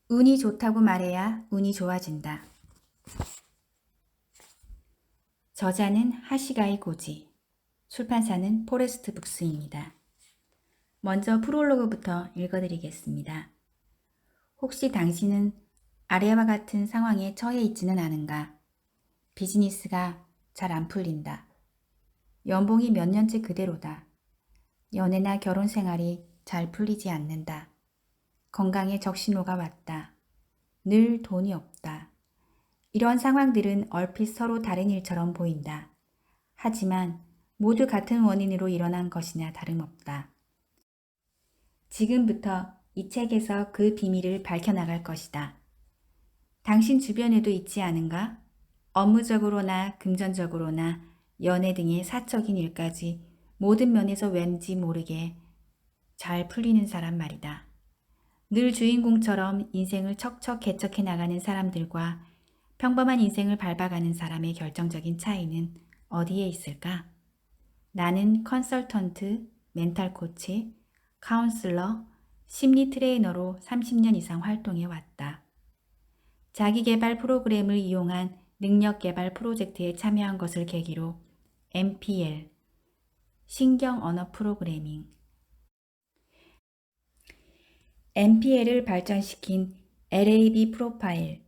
운이 좋다고 말해야 운이 좋아진다. 저자는 하시가이 고지, 출판사는 포레스트 북스입니다. 먼저 프롤로그부터 읽어드리겠습니다. 혹시 당신은 아래와 같은 상황에 처해 있지는 않은가? 비즈니스가 잘 안 풀린다. 연봉이 몇 년째 그대로다. 연애나 결혼 생활이 잘 풀리지 않는다. 건강에 적신호가 왔다. 늘 돈이 없다. 이런 상황들은 얼핏 서로 다른 일처럼 보인다. 하지만 모두 같은 원인으로 일어난 것이나 다름없다. 지금부터 이 책에서 그 비밀을 밝혀나갈 것이다. 당신 주변에도 있지 않은가? 업무적으로나 금전적으로나 연애 등의 사적인 일까지 모든 면에서 왠지 모르게 잘 풀리는 사람 말이다. 늘 주인공처럼 인생을 척척 개척해 나가는 사람들과 평범한 인생을 밟아가는 사람의 결정적인 차이는 어디에 있을까? 나는 컨설턴트, 멘탈 코치, 카운슬러, 심리 트레이너로 30년 이상 활동해 왔다. 자기개발 프로그램을 이용한 능력개발 프로젝트에 참여한 것을 계기로 MPL, 신경 언어 프로그래밍, MPL을 발전시킨 LAB 프로파일,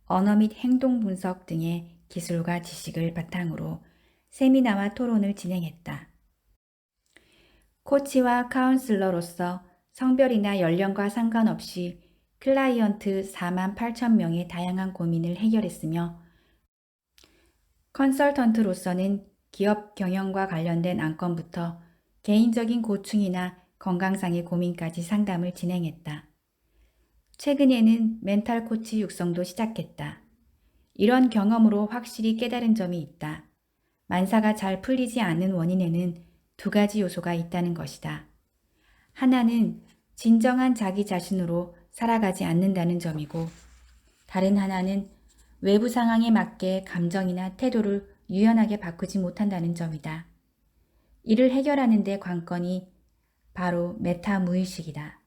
언어 및 행동 분석 등의 기술과 지식을 바탕으로 세미나와 토론을 진행했다. 코치와 카운슬러로서 성별이나 연령과 상관없이 클라이언트 4만 8천 명의 다양한 고민을 해결했으며 컨설턴트로서는 기업 경영과 관련된 안건부터 개인적인 고충이나 건강상의 고민까지 상담을 진행했다. 최근에는 멘탈 코치 육성도 시작했다. 이런 경험으로 확실히 깨달은 점이 있다. 만사가 잘 풀리지 않는 원인에는 두 가지 요소가 있다는 것이다. 하나는 진정한 자기 자신으로 살아가지 않는다는 점이고, 다른 하나는 외부 상황에 맞게 감정이나 태도를 유연하게 바꾸지 못한다는 점이다. 이를 해결하는 데 관건이 바로 메타 무의식이다.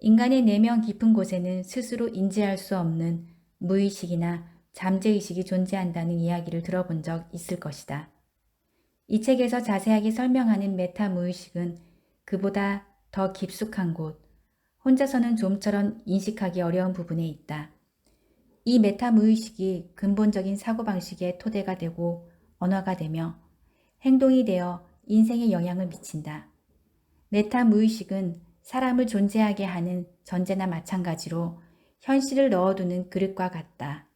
인간의 내면 깊은 곳에는 스스로 인지할 수 없는 무의식이나 잠재의식이 존재한다는 이야기를 들어본 적 있을 것이다. 이 책에서 자세하게 설명하는 메타 무의식은 그보다 더 깊숙한 곳, 혼자서는 좀처럼 인식하기 어려운 부분에 있다. 이 메타 무의식이 근본적인 사고방식의 토대가 되고 언어가 되며 행동이 되어 인생에 영향을 미친다. 메타 무의식은 사람을 존재하게 하는 전제나 마찬가지로 현실을 넣어두는 그릇과 같다.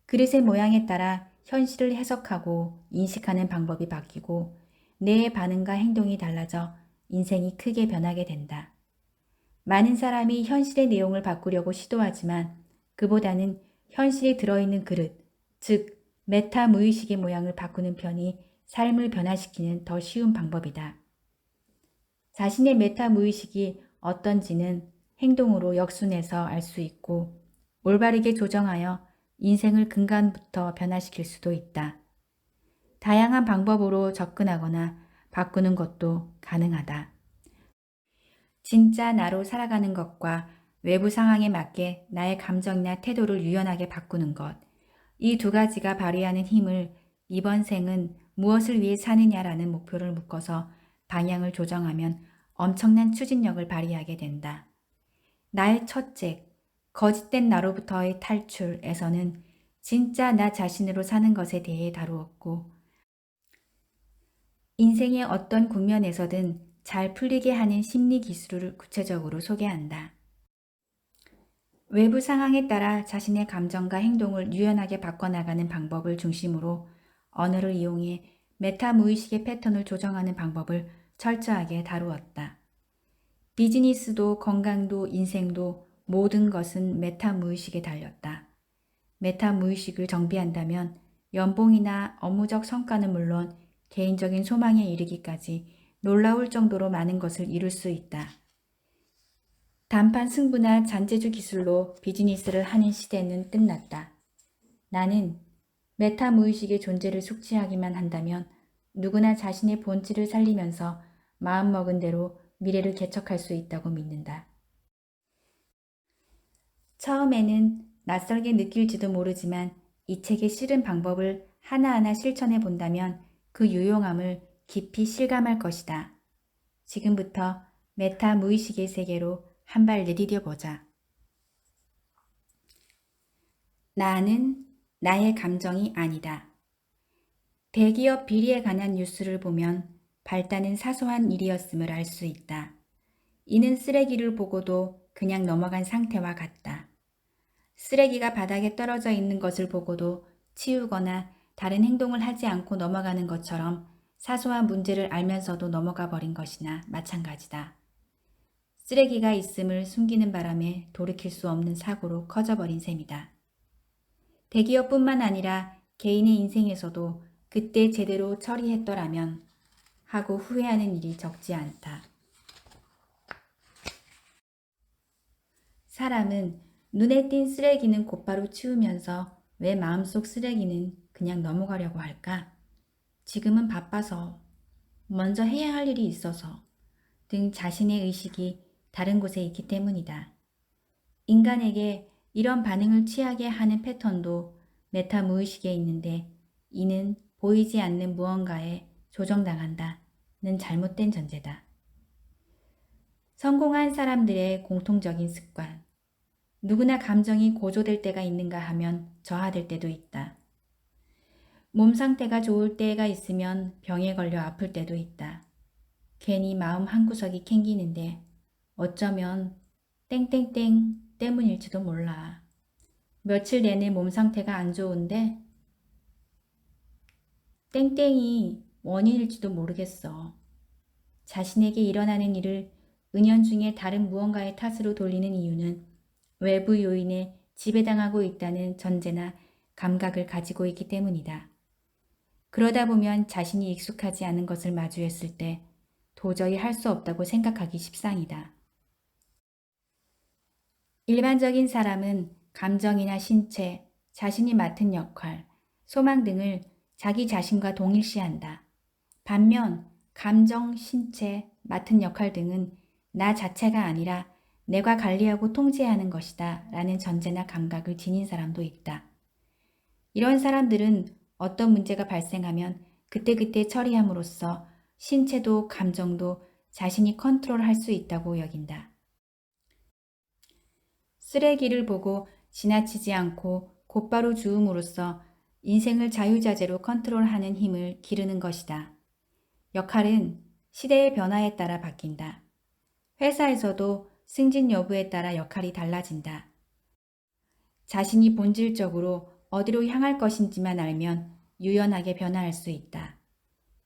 그릇의 모양에 따라 현실을 해석하고 인식하는 방법이 바뀌고 내 반응과 행동이 달라져 인생이 크게 변하게 된다. 많은 사람이 현실의 내용을 바꾸려고 시도하지만 그보다는 현실에 들어있는 그릇, 즉 메타 무의식의 모양을 바꾸는 편이 삶을 변화시키는 더 쉬운 방법이다. 자신의 메타 무의식이 어떤지는 행동으로 역순해서 알 수 있고 올바르게 조정하여 인생을 근간부터 변화시킬 수도 있다. 다양한 방법으로 접근하거나 바꾸는 것도 가능하다. 진짜 나로 살아가는 것과 외부 상황에 맞게 나의 감정이나 태도를 유연하게 바꾸는 것, 이 두 가지가 발휘하는 힘을 이번 생은 무엇을 위해 사느냐라는 목표를 묶어서 방향을 조정하면 엄청난 추진력을 발휘하게 된다. 나의 첫 책, 거짓된 나로부터의 탈출에서는 진짜 나 자신으로 사는 것에 대해 다루었고, 인생의 어떤 국면에서든 잘 풀리게 하는 심리 기술을 구체적으로 소개한다. 외부 상황에 따라 자신의 감정과 행동을 유연하게 바꿔나가는 방법을 중심으로 언어를 이용해 메타 무의식의 패턴을 조정하는 방법을 철저하게 다루었다. 비즈니스도 건강도 인생도 모든 것은 메타 무의식에 달렸다. 메타 무의식을 정비한다면 연봉이나 업무적 성과는 물론 개인적인 소망에 이르기까지 놀라울 정도로 많은 것을 이룰 수 있다. 단판 승부나 잔재주 기술로 비즈니스를 하는 시대는 끝났다. 나는 메타 무의식의 존재를 숙지하기만 한다면 누구나 자신의 본질을 살리면서 마음먹은 대로 미래를 개척할 수 있다고 믿는다. 처음에는 낯설게 느낄지도 모르지만 이 책의 싫은 방법을 하나하나 실천해 본다면 그 유용함을 깊이 실감할 것이다. 지금부터 메타 무의식의 세계로 한 발 내디뎌 보자. 나는 나의 감정이 아니다. 대기업 비리에 관한 뉴스를 보면 발단은 사소한 일이었음을 알 수 있다. 이는 쓰레기를 보고도 그냥 넘어간 상태와 같다. 쓰레기가 바닥에 떨어져 있는 것을 보고도 치우거나 다른 행동을 하지 않고 넘어가는 것처럼 사소한 문제를 알면서도 넘어가 버린 것이나 마찬가지다. 쓰레기가 있음을 숨기는 바람에 돌이킬 수 없는 사고로 커져버린 셈이다. 대기업뿐만 아니라 개인의 인생에서도 그때 제대로 처리했더라면 하고 후회하는 일이 적지 않다. 사람은 눈에 띈 쓰레기는 곧바로 치우면서 왜 마음속 쓰레기는 그냥 넘어가려고 할까? 지금은 바빠서, 먼저 해야 할 일이 있어서 등 자신의 의식이 다른 곳에 있기 때문이다. 인간에게 이런 반응을 취하게 하는 패턴도 메타 무의식에 있는데 이는 보이지 않는 무언가에 조정당한다는 잘못된 전제다. 성공한 사람들의 공통적인 습관. 누구나 감정이 고조될 때가 있는가 하면 저하될 때도 있다. 몸 상태가 좋을 때가 있으면 병에 걸려 아플 때도 있다. 괜히 마음 한구석이 캥기는데 어쩌면 땡땡땡 때문일지도 몰라. 며칠 내내 몸 상태가 안 좋은데 땡땡이 원인일지도 모르겠어. 자신에게 일어나는 일을 은연중에 다른 무언가의 탓으로 돌리는 이유는 외부 요인에 지배당하고 있다는 전제나 감각을 가지고 있기 때문이다. 그러다 보면 자신이 익숙하지 않은 것을 마주했을 때 도저히 할 수 없다고 생각하기 십상이다. 일반적인 사람은 감정이나 신체, 자신이 맡은 역할, 소망 등을 자기 자신과 동일시한다. 반면 감정, 신체, 맡은 역할 등은 나 자체가 아니라 내가 관리하고 통제하는 것이다 라는 전제나 감각을 지닌 사람도 있다. 이런 사람들은 어떤 문제가 발생하면 그때그때 처리함으로써 신체도 감정도 자신이 컨트롤할 수 있다고 여긴다. 쓰레기를 보고 지나치지 않고 곧바로 주움으로써 인생을 자유자재로 컨트롤하는 힘을 기르는 것이다. 역할은 시대의 변화에 따라 바뀐다. 회사에서도 승진 여부에 따라 역할이 달라진다. 자신이 본질적으로 어디로 향할 것인지만 알면 유연하게 변화할 수 있다.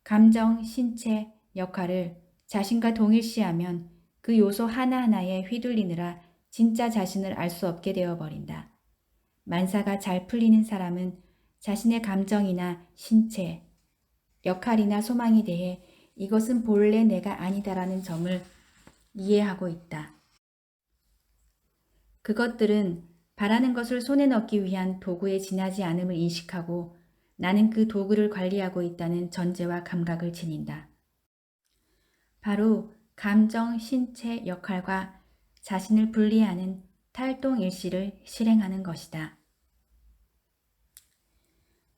감정, 신체, 역할을 자신과 동일시하면 그 요소 하나하나에 휘둘리느라 진짜 자신을 알 수 없게 되어버린다. 만사가 잘 풀리는 사람은 자신의 감정이나 신체, 역할이나 소망에 대해 이것은 본래 내가 아니다라는 점을 이해하고 있다. 그것들은 바라는 것을 손에 넣기 위한 도구에 지나지 않음을 인식하고 나는 그 도구를 관리하고 있다는 전제와 감각을 지닌다. 바로 감정, 신체, 역할과 자신을 분리하는 탈동일시를 실행하는 것이다.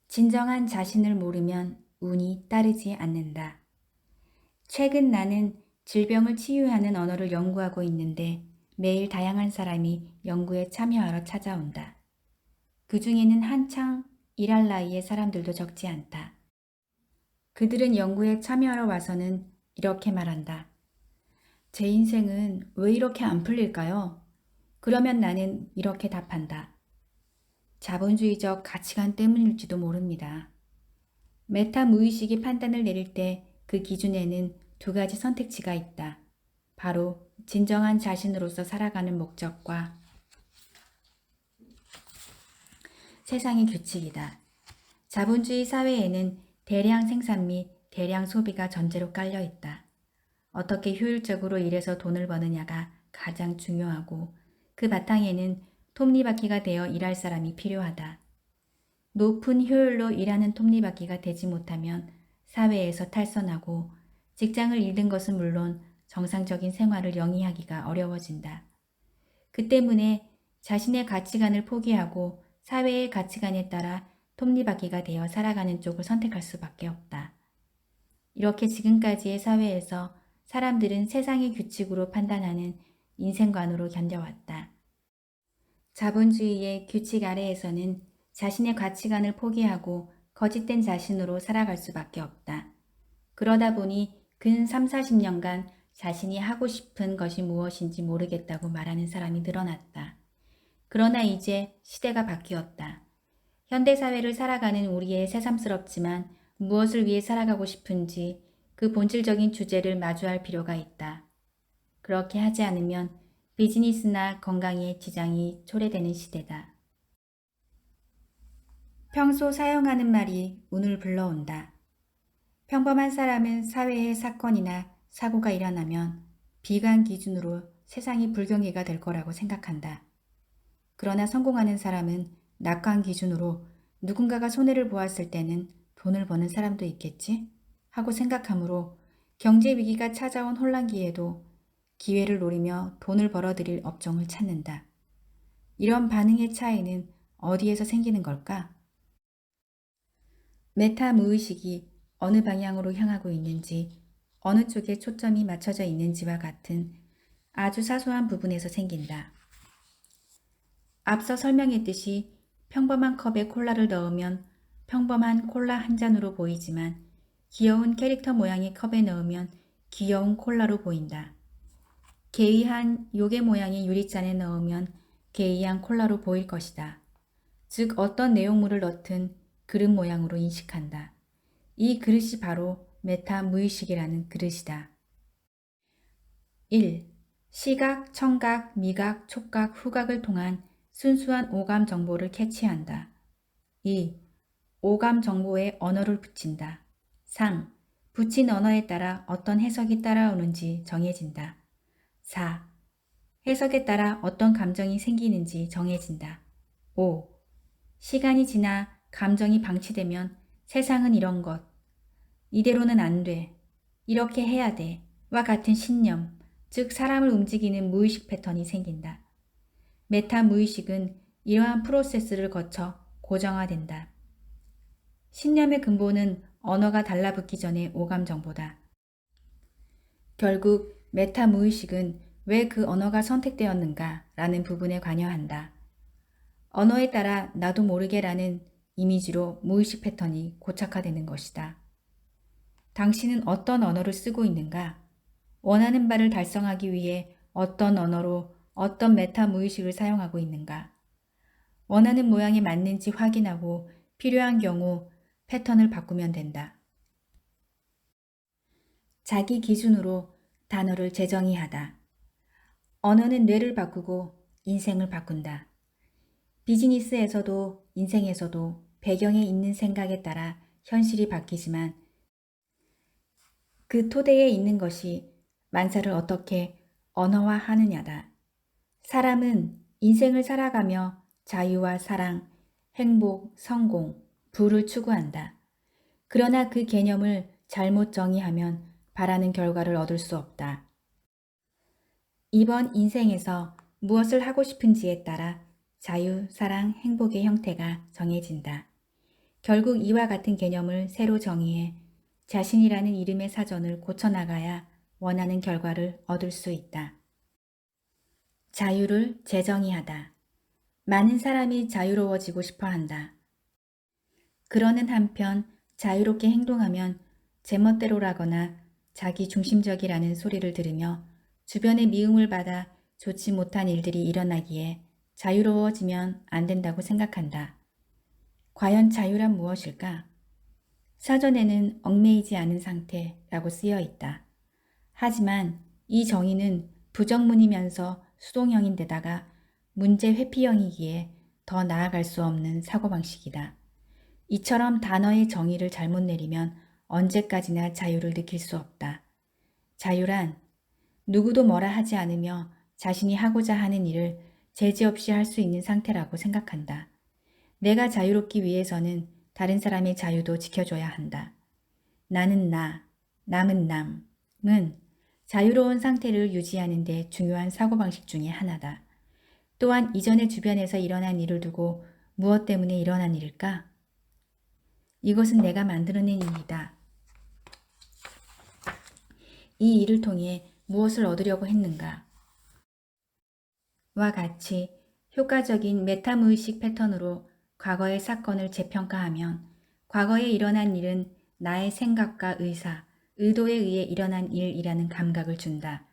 진정한 자신을 모르면 운이 따르지 않는다. 최근 나는 질병을 치유하는 언어를 연구하고 있는데 매일 다양한 사람이 연구에 참여하러 찾아온다. 그 중에는 한창 일할 나이의 사람들도 적지 않다. 그들은 연구에 참여하러 와서는 이렇게 말한다. 제 인생은 왜 이렇게 안 풀릴까요? 그러면 나는 이렇게 답한다. 자본주의적 가치관 때문일지도 모릅니다. 메타 무의식이 판단을 내릴 때 그 기준에는 두 가지 선택지가 있다. 바로 진정한 자신으로서 살아가는 목적과 세상의 규칙이다. 자본주의 사회에는 대량 생산 및 대량 소비가 전제로 깔려 있다. 어떻게 효율적으로 일해서 돈을 버느냐가 가장 중요하고 그 바탕에는 톱니바퀴가 되어 일할 사람이 필요하다. 높은 효율로 일하는 톱니바퀴가 되지 못하면 사회에서 탈선하고 직장을 잃는 것은 물론 정상적인 생활을 영위하기가 어려워진다. 그 때문에 자신의 가치관을 포기하고 사회의 가치관에 따라 톱니바퀴가 되어 살아가는 쪽을 선택할 수밖에 없다. 이렇게 지금까지의 사회에서 사람들은 세상의 규칙으로 판단하는 인생관으로 견뎌왔다. 자본주의의 규칙 아래에서는 자신의 가치관을 포기하고 거짓된 자신으로 살아갈 수밖에 없다. 그러다 보니 근 3, 40년간 자신이 하고 싶은 것이 무엇인지 모르겠다고 말하는 사람이 늘어났다. 그러나 이제 시대가 바뀌었다. 현대사회를 살아가는 우리의 새삼스럽지만 무엇을 위해 살아가고 싶은지 그 본질적인 주제를 마주할 필요가 있다. 그렇게 하지 않으면 비즈니스나 건강에 지장이 초래되는 시대다. 평소 사용하는 말이 운을 불러온다. 평범한 사람은 사회의 사건이나 사고가 일어나면 비관 기준으로 세상이 불경기가 될 거라고 생각한다. 그러나 성공하는 사람은 낙관 기준으로 누군가가 손해를 보았을 때는 돈을 버는 사람도 있겠지? 하고 생각하므로 경제 위기가 찾아온 혼란기에도 기회를 노리며 돈을 벌어들일 업종을 찾는다. 이런 반응의 차이는 어디에서 생기는 걸까? 메타 무의식이 어느 방향으로 향하고 있는지, 어느 쪽에 초점이 맞춰져 있는지와 같은 아주 사소한 부분에서 생긴다. 앞서 설명했듯이 평범한 컵에 콜라를 넣으면 평범한 콜라 한 잔으로 보이지만 귀여운 캐릭터 모양의 컵에 넣으면 귀여운 콜라로 보인다. 개의한 요괴 모양의 유리잔에 넣으면 개의한 콜라로 보일 것이다. 즉 어떤 내용물을 넣든 그릇 모양으로 인식한다. 이 그릇이 바로 메타 무의식이라는 그릇이다. 1. 시각, 청각, 미각, 촉각, 후각을 통한 순수한 오감 정보를 캐치한다. 2. 오감 정보에 언어를 붙인다. 3. 붙인 언어에 따라 어떤 해석이 따라오는지 정해진다. 4. 해석에 따라 어떤 감정이 생기는지 정해진다. 5. 시간이 지나 감정이 방치되면 세상은 이런 것, 이대로는 안 돼, 이렇게 해야 돼, 와 같은 신념, 즉 사람을 움직이는 무의식 패턴이 생긴다. 메타 무의식은 이러한 프로세스를 거쳐 고정화된다. 신념의 근본은 언어가 달라붙기 전의 오감 정보다. 결국 메타 무의식은 왜 그 언어가 선택되었는가 라는 부분에 관여한다. 언어에 따라 나도 모르게라는 이미지로 무의식 패턴이 고착화되는 것이다. 당신은 어떤 언어를 쓰고 있는가? 원하는 바를 달성하기 위해 어떤 언어로 어떤 메타 무의식을 사용하고 있는가? 원하는 모양에 맞는지 확인하고 필요한 경우 패턴을 바꾸면 된다. 자기 기준으로 단어를 재정의하다. 언어는 뇌를 바꾸고 인생을 바꾼다. 비즈니스에서도 인생에서도 배경에 있는 생각에 따라 현실이 바뀌지만 그 토대에 있는 것이 만사를 어떻게 언어화하느냐다. 사람은 인생을 살아가며 자유와 사랑, 행복, 성공, 부를 추구한다. 그러나 그 개념을 잘못 정의하면 바라는 결과를 얻을 수 없다. 이번 인생에서 무엇을 하고 싶은지에 따라 자유, 사랑, 행복의 형태가 정해진다. 결국 이와 같은 개념을 새로 정의해 자신이라는 이름의 사전을 고쳐나가야 원하는 결과를 얻을 수 있다. 자유를 재정의하다. 많은 사람이 자유로워지고 싶어 한다. 그러는 한편 자유롭게 행동하면 제멋대로라거나 자기 중심적이라는 소리를 들으며 주변의 미움을 받아 좋지 못한 일들이 일어나기에 자유로워지면 안 된다고 생각한다. 과연 자유란 무엇일까? 사전에는 얽매이지 않은 상태라고 쓰여 있다. 하지만 이 정의는 부정문이면서 수동형인데다가 문제 회피형이기에 더 나아갈 수 없는 사고방식이다. 이처럼 단어의 정의를 잘못 내리면 언제까지나 자유를 느낄 수 없다. 자유란 누구도 뭐라 하지 않으며 자신이 하고자 하는 일을 제지 없이 할 수 있는 상태라고 생각한다. 내가 자유롭기 위해서는 다른 사람의 자유도 지켜줘야 한다. 나는 나, 남은 남은 자유로운 상태를 유지하는 데 중요한 사고방식 중의 하나다. 또한 이전의 주변에서 일어난 일을 두고 무엇 때문에 일어난 일일까? 이것은 내가 만들어낸 일이다. 이 일을 통해 무엇을 얻으려고 했는가? 와 같이 효과적인 메타무의식 패턴으로 과거의 사건을 재평가하면 과거에 일어난 일은 나의 생각과 의사, 의도에 의해 일어난 일이라는 감각을 준다.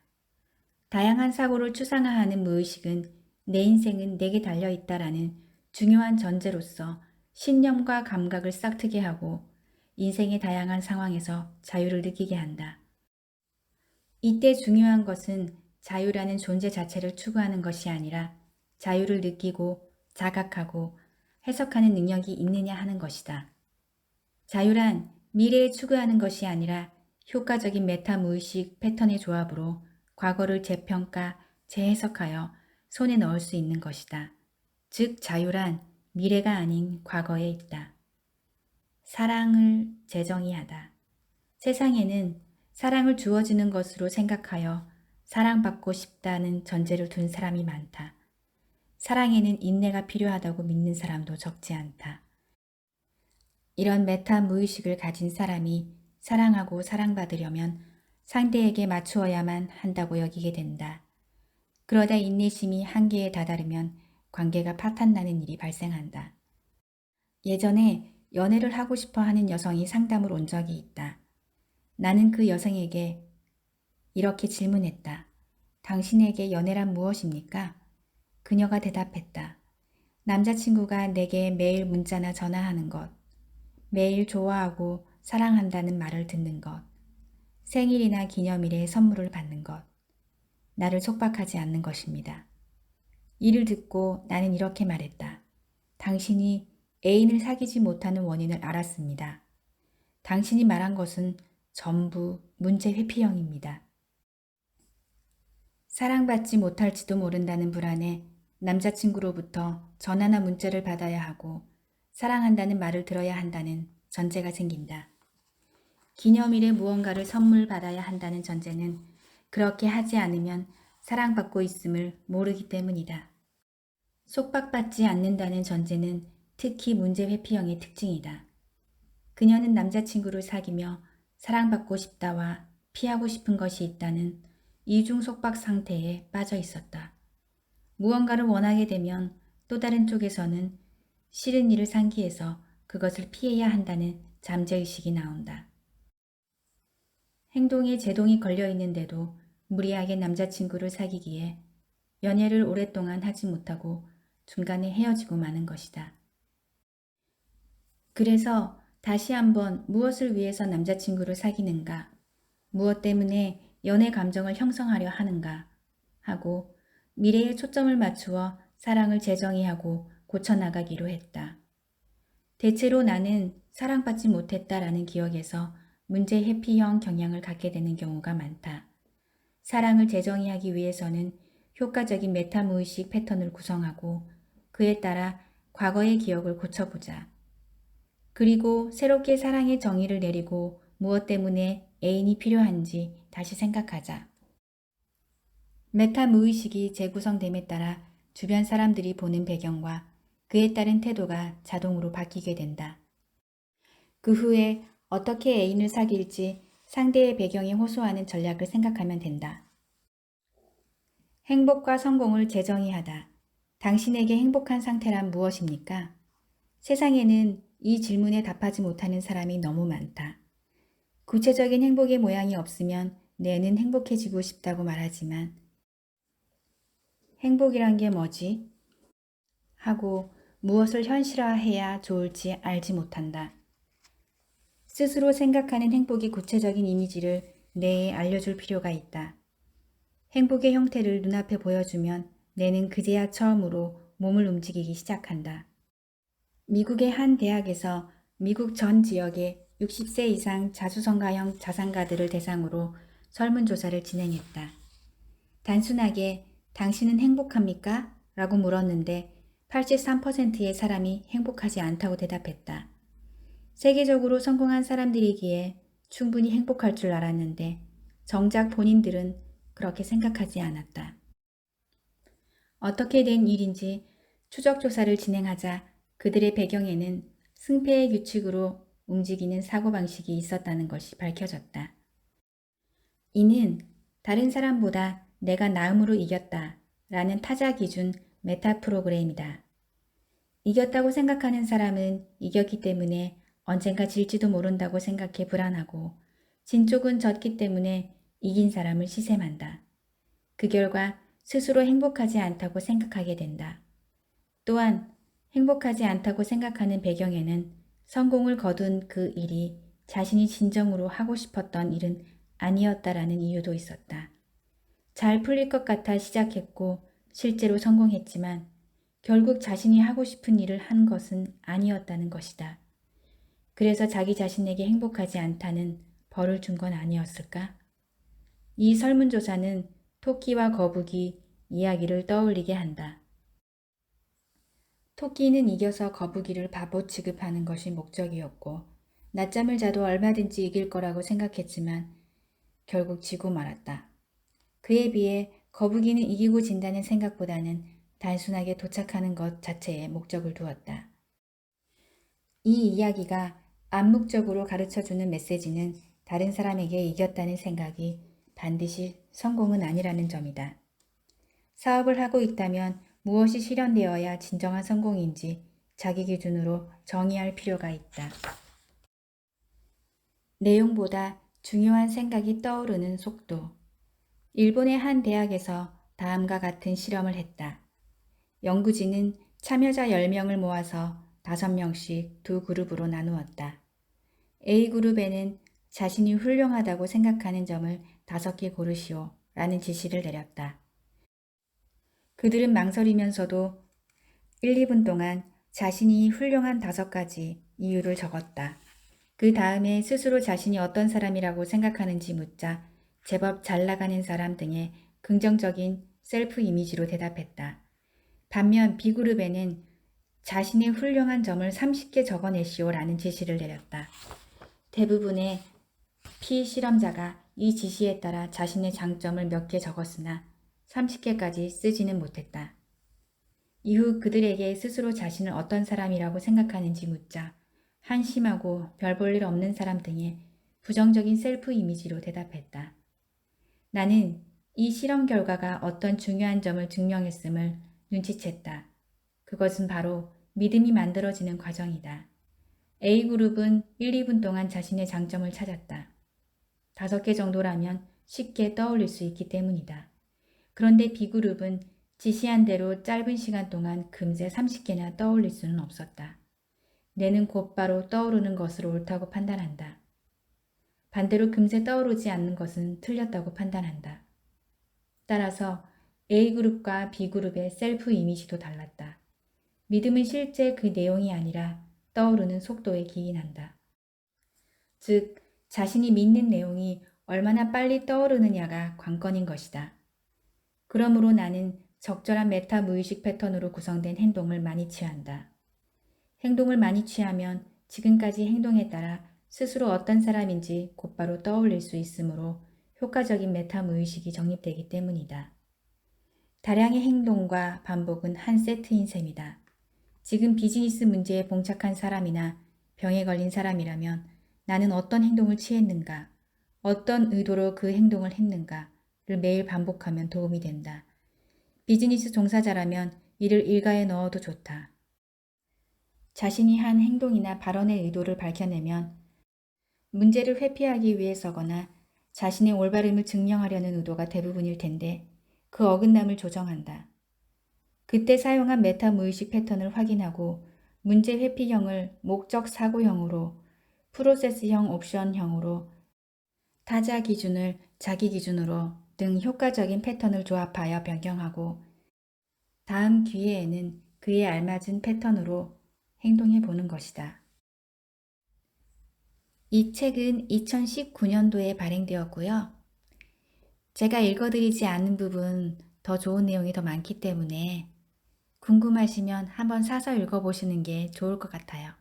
다양한 사고를 추상화하는 무의식은 내 인생은 내게 달려있다라는 중요한 전제로서 신념과 감각을 싹트게 하고 인생의 다양한 상황에서 자유를 느끼게 한다. 이때 중요한 것은 자유라는 존재 자체를 추구하는 것이 아니라 자유를 느끼고 자각하고 해석하는 능력이 있느냐 하는 것이다. 자유란 미래에 추구하는 것이 아니라 효과적인 메타 무의식 패턴의 조합으로 과거를 재평가, 재해석하여 손에 넣을 수 있는 것이다. 즉 자유란 미래가 아닌 과거에 있다. 사랑을 재정의 하다. 세상에는 사랑을 주어지는 것으로 생각하여 사랑받고 싶다는 전제를 둔 사람이 많다. 사랑에는 인내가 필요하다고 믿는 사람도 적지 않다. 이런 메타 무의식을 가진 사람이 사랑하고 사랑받으려면 상대에게 맞추어야만 한다고 여기게 된다. 그러다 인내심이 한계에 다다르면 관계가 파탄나는 일이 발생한다. 예전에 연애를 하고 싶어 하는 여성이 상담을 온 적이 있다. 나는 그 여성에게 이렇게 질문했다. 당신에게 연애란 무엇입니까? 그녀가 대답했다. 남자친구가 내게 매일 문자나 전화하는 것, 매일 좋아하고 사랑한다는 말을 듣는 것, 생일이나 기념일에 선물을 받는 것, 나를 속박하지 않는 것입니다. 이를 듣고 나는 이렇게 말했다. 당신이 애인을 사귀지 못하는 원인을 알았습니다. 당신이 말한 것은 전부 문제 회피형입니다. 사랑받지 못할지도 모른다는 불안에 남자친구로부터 전화나 문자를 받아야 하고 사랑한다는 말을 들어야 한다는 전제가 생긴다. 기념일에 무언가를 선물 받아야 한다는 전제는 그렇게 하지 않으면 사랑받고 있음을 모르기 때문이다. 속박받지 않는다는 전제는 특히 문제 회피형의 특징이다. 그녀는 남자친구를 사귀며 사랑받고 싶다와 피하고 싶은 것이 있다는 이중 속박 상태에 빠져 있었다. 무언가를 원하게 되면 또 다른 쪽에서는 싫은 일을 상기해서 그것을 피해야 한다는 잠재의식이 나온다. 행동에 제동이 걸려 있는데도 무리하게 남자친구를 사귀기에 연애를 오랫동안 하지 못하고 중간에 헤어지고 마는 것이다. 그래서 다시 한번 무엇을 위해서 남자친구를 사귀는가, 무엇 때문에 연애 감정을 형성하려 하는가 하고 미래에 초점을 맞추어 사랑을 재정의하고 고쳐나가기로 했다. 대체로 나는 사랑받지 못했다라는 기억에서 문제 회피형 경향을 갖게 되는 경우가 많다. 사랑을 재정의하기 위해서는 효과적인 메타무의식 패턴을 구성하고 그에 따라 과거의 기억을 고쳐보자. 그리고 새롭게 사랑의 정의를 내리고 무엇 때문에 애인이 필요한지 다시 생각하자. 메타 무의식이 재구성됨에 따라 주변 사람들이 보는 배경과 그에 따른 태도가 자동으로 바뀌게 된다. 그 후에 어떻게 애인을 사귈지 상대의 배경에 호소하는 전략을 생각하면 된다. 행복과 성공을 재정의하다. 당신에게 행복한 상태란 무엇입니까? 세상에는 이 질문에 답하지 못하는 사람이 너무 많다. 구체적인 행복의 모양이 없으면 내는 행복해지고 싶다고 말하지만 행복이란 게 뭐지? 하고 무엇을 현실화해야 좋을지 알지 못한다. 스스로 생각하는 행복의 구체적인 이미지를 뇌에 알려줄 필요가 있다. 행복의 형태를 눈앞에 보여주면 뇌는 그제야 처음으로 몸을 움직이기 시작한다. 미국의 한 대학에서 미국 전 지역의 60세 이상 자수성가형 자산가들을 대상으로 설문조사를 진행했다. 단순하게 당신은 행복합니까? 라고 물었는데 83%의 사람이 행복하지 않다고 대답했다. 세계적으로 성공한 사람들이기에 충분히 행복할 줄 알았는데 정작 본인들은 그렇게 생각하지 않았다. 어떻게 된 일인지 추적 조사를 진행하자 그들의 배경에는 승패의 규칙으로 움직이는 사고방식이 있었다는 것이 밝혀졌다. 이는 다른 사람보다 내가 나음으로 이겼다 라는 타자 기준 메타 프로그램이다. 이겼다고 생각하는 사람은 이겼기 때문에 언젠가 질지도 모른다고 생각해 불안하고, 진 쪽은 졌기 때문에 이긴 사람을 시샘한다. 그 결과 스스로 행복하지 않다고 생각하게 된다. 또한 행복하지 않다고 생각하는 배경에는 성공을 거둔 그 일이 자신이 진정으로 하고 싶었던 일은 아니었다라는 이유도 있었다. 잘 풀릴 것 같아 시작했고 실제로 성공했지만 결국 자신이 하고 싶은 일을 한 것은 아니었다는 것이다. 그래서 자기 자신에게 행복하지 않다는 벌을 준 건 아니었을까? 이 설문조사는 토끼와 거북이 이야기를 떠올리게 한다. 토끼는 이겨서 거북이를 바보 취급하는 것이 목적이었고, 낮잠을 자도 얼마든지 이길 거라고 생각했지만 결국 지고 말았다. 그에 비해 거북이는 이기고 진다는 생각보다는 단순하게 도착하는 것 자체에 목적을 두었다. 이 이야기가 암묵적으로 가르쳐주는 메시지는 다른 사람에게 이겼다는 생각이 반드시 성공은 아니라는 점이다. 사업을 하고 있다면 무엇이 실현되어야 진정한 성공인지 자기 기준으로 정의할 필요가 있다. 내용보다 중요한 생각이 떠오르는 속도. 일본의 한 대학에서 다음과 같은 실험을 했다. 연구진은 참여자 10명을 모아서 5명씩 두 그룹으로 나누었다. A그룹에는 자신이 훌륭하다고 생각하는 점을 5개 고르시오 라는 지시를 내렸다. 그들은 망설이면서도 1, 2분 동안 자신이 훌륭한 5가지 이유를 적었다. 그 다음에 스스로 자신이 어떤 사람이라고 생각하는지 묻자 제법 잘 나가는 사람 등의 긍정적인 셀프 이미지로 대답했다. 반면 B그룹에는 자신의 훌륭한 점을 30개 적어내시오 라는 지시를 내렸다. 대부분의 피실험자가 이 지시에 따라 자신의 장점을 몇 개 적었으나 30개까지 쓰지는 못했다. 이후 그들에게 스스로 자신을 어떤 사람이라고 생각하는지 묻자 한심하고 별 볼 일 없는 사람 등의 부정적인 셀프 이미지로 대답했다. 나는 이 실험 결과가 어떤 중요한 점을 증명했음을 눈치챘다. 그것은 바로 믿음이 만들어지는 과정이다. A그룹은 1, 2분 동안 자신의 장점을 찾았다. 5개 정도라면 쉽게 떠올릴 수 있기 때문이다. 그런데 B그룹은 지시한 대로 짧은 시간 동안 금세 30개나 떠올릴 수는 없었다. 뇌는 곧바로 떠오르는 것으로 옳다고 판단한다. 반대로 금세 떠오르지 않는 것은 틀렸다고 판단한다. 따라서 A그룹과 B그룹의 셀프 이미지도 달랐다. 믿음은 실제 그 내용이 아니라 떠오르는 속도에 기인한다. 즉, 자신이 믿는 내용이 얼마나 빨리 떠오르느냐가 관건인 것이다. 그러므로 나는 적절한 메타 무의식 패턴으로 구성된 행동을 많이 취한다. 행동을 많이 취하면 지금까지 행동에 따라 스스로 어떤 사람인지 곧바로 떠올릴 수 있으므로 효과적인 메타 무의식이 정립되기 때문이다. 다량의 행동과 반복은 한 세트인 셈이다. 지금 비즈니스 문제에 봉착한 사람이나 병에 걸린 사람이라면 나는 어떤 행동을 취했는가, 어떤 의도로 그 행동을 했는가를 매일 반복하면 도움이 된다. 비즈니스 종사자라면 이를 일가에 넣어도 좋다. 자신이 한 행동이나 발언의 의도를 밝혀내면 문제를 회피하기 위해서거나 자신의 올바름을 증명하려는 의도가 대부분일 텐데 그 어긋남을 조정한다. 그때 사용한 메타 무의식 패턴을 확인하고 문제 회피형을 목적 사고형으로, 프로세스형 옵션형으로, 타자 기준을 자기 기준으로 등 효과적인 패턴을 조합하여 변경하고 다음 기회에는 그에 알맞은 패턴으로 행동해 보는 것이다. 이 책은 2019년도에 발행되었고요. 제가 읽어드리지 않은 부분 더 좋은 내용이 더 많기 때문에 궁금하시면 한번 사서 읽어보시는 게 좋을 것 같아요.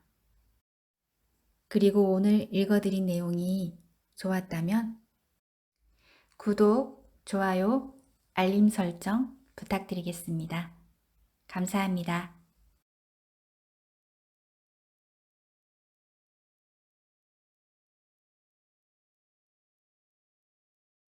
그리고 오늘 읽어드린 내용이 좋았다면 구독, 좋아요, 알림 설정 부탁드리겠습니다. 감사합니다.